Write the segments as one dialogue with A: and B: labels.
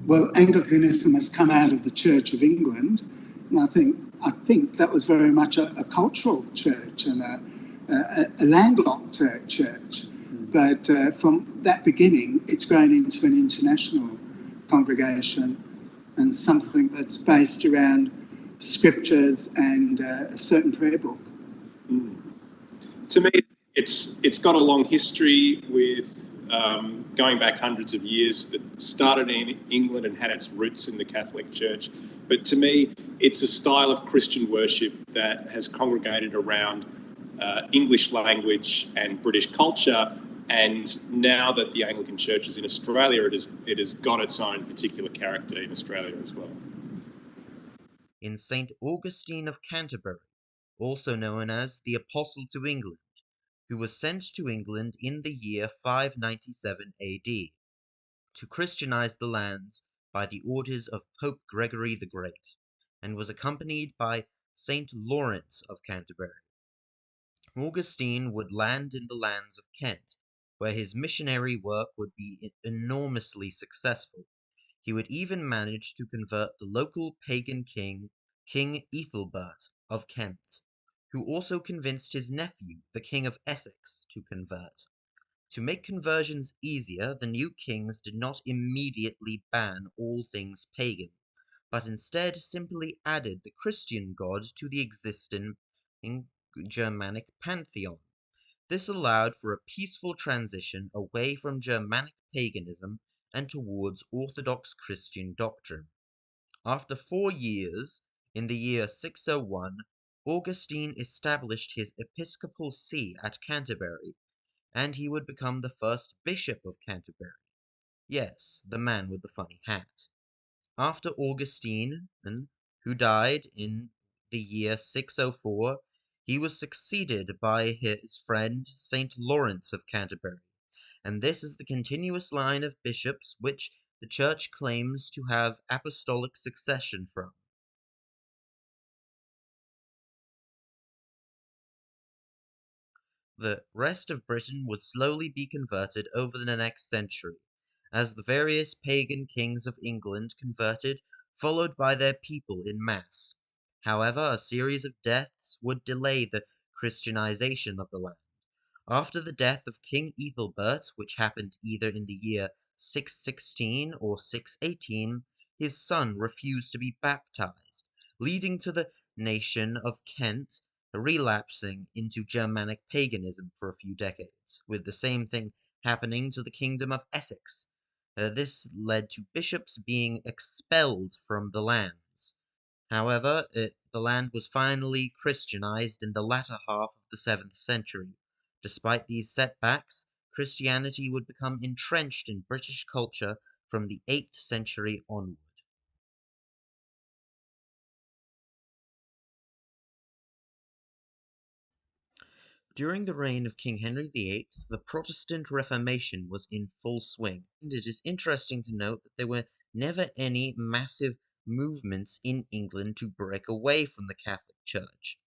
A: Well, Anglicanism has come out of the Church of England, and I think that was very much a cultural church and a landlocked church. But from that beginning, it's grown into an international congregation and something that's based around scriptures and a certain prayer book.
B: To me, it's got a long history with going back hundreds of years that started in England and had its roots in the Catholic Church. But to me, it's a style of Christian worship that has congregated around English language and British culture. And now that the Anglican Church is in Australia, it has got its own particular character in Australia as well.
C: In St. Augustine of Canterbury, also known as the Apostle to England, who was sent to England in the year 597 AD to Christianize the lands by the orders of Pope Gregory the Great, and was accompanied by St. Lawrence of Canterbury. Augustine would land in the lands of Kent, where his missionary work would be enormously successful. He would even manage to convert the local pagan king, King Ethelbert of Kent, who also convinced his nephew, the King of Essex, to convert. To make conversions easier, the new kings did not immediately ban all things pagan, but instead simply added the Christian god to the existing Germanic pantheon. This allowed for a peaceful transition away from Germanic paganism and towards Orthodox Christian doctrine. After 4 years, in the year 601, Augustine established his episcopal see at Canterbury, and he would become the first bishop of Canterbury. Yes, the man with the funny hat. After Augustine, who died in the year 604, he was succeeded by his friend St. Lawrence of Canterbury, and this is the continuous line of bishops which the Church claims to have apostolic succession from. The rest of Britain would slowly be converted over the next century, as the various pagan kings of England converted, followed by their people in mass. However, a series of deaths would delay the Christianization of the land. After the death of King Ethelbert, which happened either in the year 616 or 618, his son refused to be baptized, leading to the nation of Kent relapsing into Germanic paganism for a few decades, with the same thing happening to the kingdom of Essex. This led to bishops being expelled from the lands. However, the land was finally Christianized in the latter half of the 7th century. Despite these setbacks, Christianity would become entrenched in British culture from the 8th century onward. During the reign of King Henry VIII, the Protestant Reformation was in full swing, and it is interesting to note that there were never any massive movements in England to break away from the Catholic Church.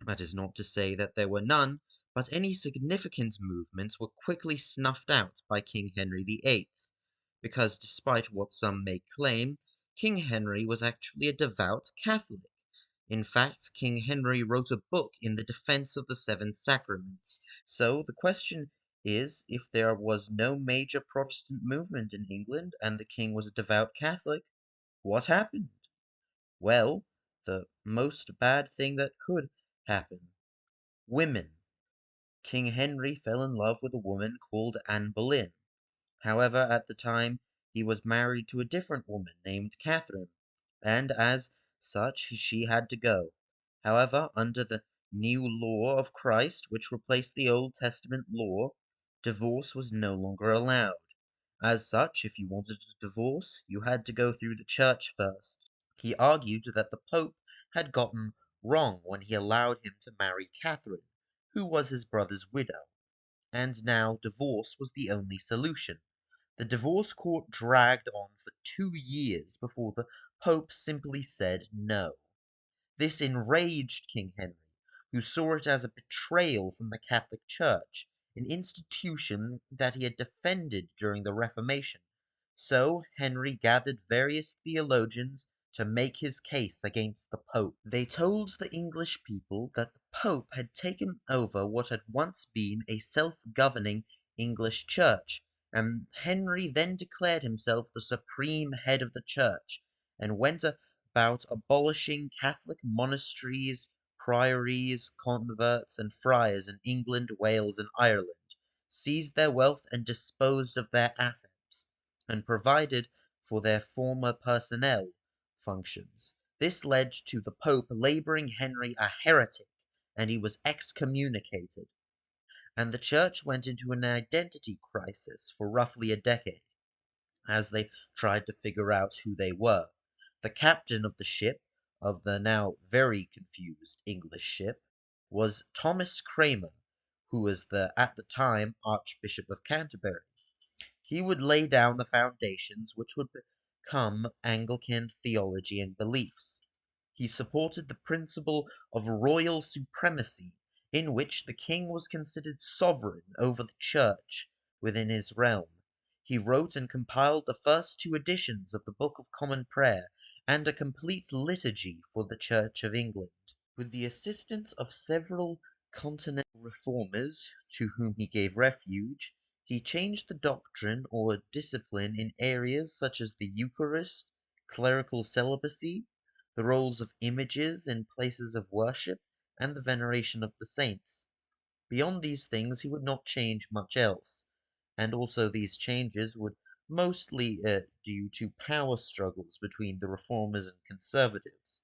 C: That is not to say that there were none, but any significant movements were quickly snuffed out by King Henry VIII, because despite what some may claim, King Henry was actually a devout Catholic. In fact, King Henry wrote a book in the defense of the 7 sacraments. So the question is, if there was no major Protestant movement in England and the king was a devout Catholic, what happened? Well, the most bad thing that could happen. Women. King Henry fell in love with a woman called Anne Boleyn. However, at the time, he was married to a different woman named Catherine, and as such she had to go. However, under the new law of Christ, which replaced the Old Testament law, divorce was no longer allowed. As such, if you wanted a divorce, you had to go through the church first. He argued that the Pope had gotten wrong when he allowed him to marry Catherine, who was his brother's widow, and now divorce was the only solution. The divorce court dragged on for 2 years before the Pope simply said no. This enraged King Henry, who saw it as a betrayal from the Catholic Church, an institution that he had defended during the Reformation. So Henry gathered various theologians to make his case against the Pope. They told the English people that the Pope had taken over what had once been a self-governing English church, and Henry then declared himself the supreme head of the church, and went about abolishing Catholic monasteries, priories, converts, and friars in England, Wales, and Ireland, seized their wealth and disposed of their assets, and provided for their former personnel functions. This led to the Pope labeling Henry a heretic, and he was excommunicated, and the Church went into an identity crisis for roughly a decade as they tried to figure out who they were. The captain of the ship, of the now very confused English ship, was Thomas Cranmer, who was at the time Archbishop of Canterbury. He would lay down the foundations which would become Anglican theology and beliefs. He supported the principle of royal supremacy, in which the king was considered sovereign over the church within his realm. He wrote and compiled the first two editions of the Book of Common Prayer and a complete liturgy for the Church of England. With the assistance of several continental reformers, to whom he gave refuge, he changed the doctrine or discipline in areas such as the Eucharist, clerical celibacy, the roles of images in places of worship, and the veneration of the saints. Beyond these things he would not change much else, and also these changes would mostly due to power struggles between the reformers and conservatives.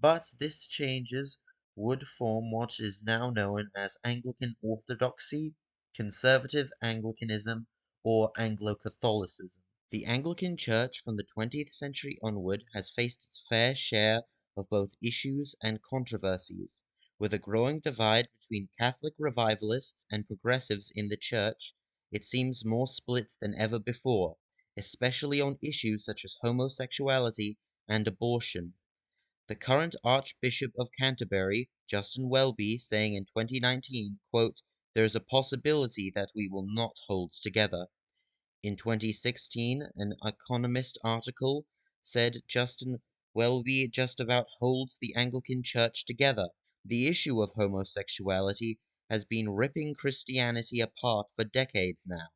C: But these changes would form what is now known as Anglican Orthodoxy, Conservative Anglicanism, or Anglo-Catholicism. The Anglican Church from the 20th century onward has faced its fair share of both issues and controversies. With a growing divide between Catholic revivalists and progressives in the Church, it seems more split than ever before, especially on issues such as homosexuality and abortion. The current Archbishop of Canterbury, Justin Welby, saying in 2019, quote, "There is a possibility that we will not hold together." In 2016, an Economist article said Justin Welby just about holds the Anglican Church together. The issue of homosexuality has been ripping Christianity apart for decades now,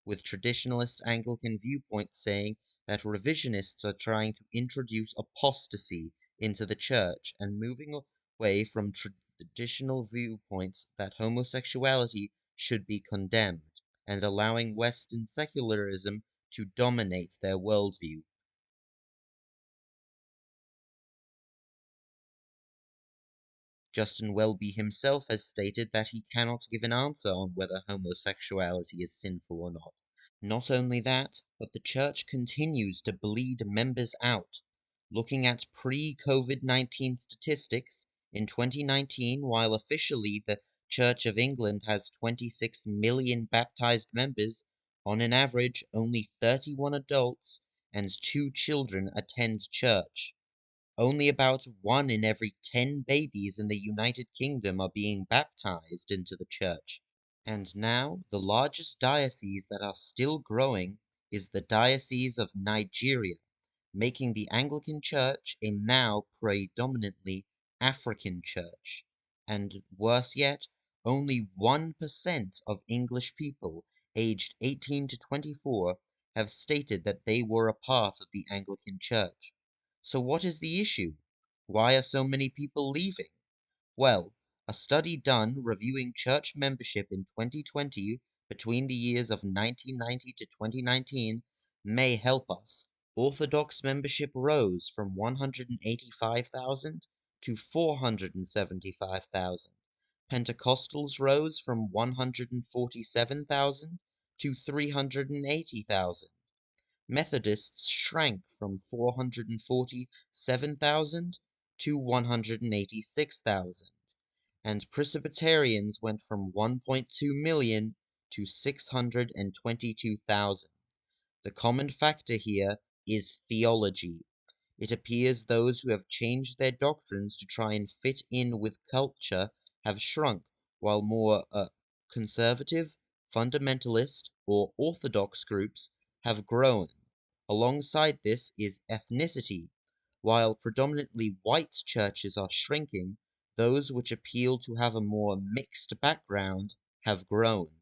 C: with traditionalist Anglican viewpoints saying that revisionists are trying to introduce apostasy into the church and moving away from traditional viewpoints that homosexuality should be condemned, and allowing Western secularism to dominate their worldview. Justin Welby himself has stated that he cannot give an answer on whether homosexuality is sinful or not. Not only that, but the church continues to bleed members out. Looking at pre-COVID-19 statistics, in 2019, while officially the Church of England has 26 million baptized members, on an average only 31 adults and 2 children attend church. Only about 1 in every 10 babies in the United Kingdom are being baptized into the church. And now, the largest diocese that are still growing is the Diocese of Nigeria, making the Anglican Church a now predominantly African church. And worse yet, only 1% of English people aged 18 to 24 have stated that they were a part of the Anglican Church. So what is the issue? Why are so many people leaving? Well, a study done reviewing church membership in 2020 between the years of 1990 to 2019 may help us. Orthodox membership rose from 185,000 to 475,000. Pentecostals rose from 147,000 to 380,000. Methodists shrank from 447,000 to 186,000, and Presbyterians went from 1.2 million to 622,000. The common factor here is theology. It appears those who have changed their doctrines to try and fit in with culture have shrunk, while more conservative, fundamentalist, or orthodox groups have grown. Alongside this is ethnicity. While predominantly white churches are shrinking, those which appeal to have a more mixed background have grown.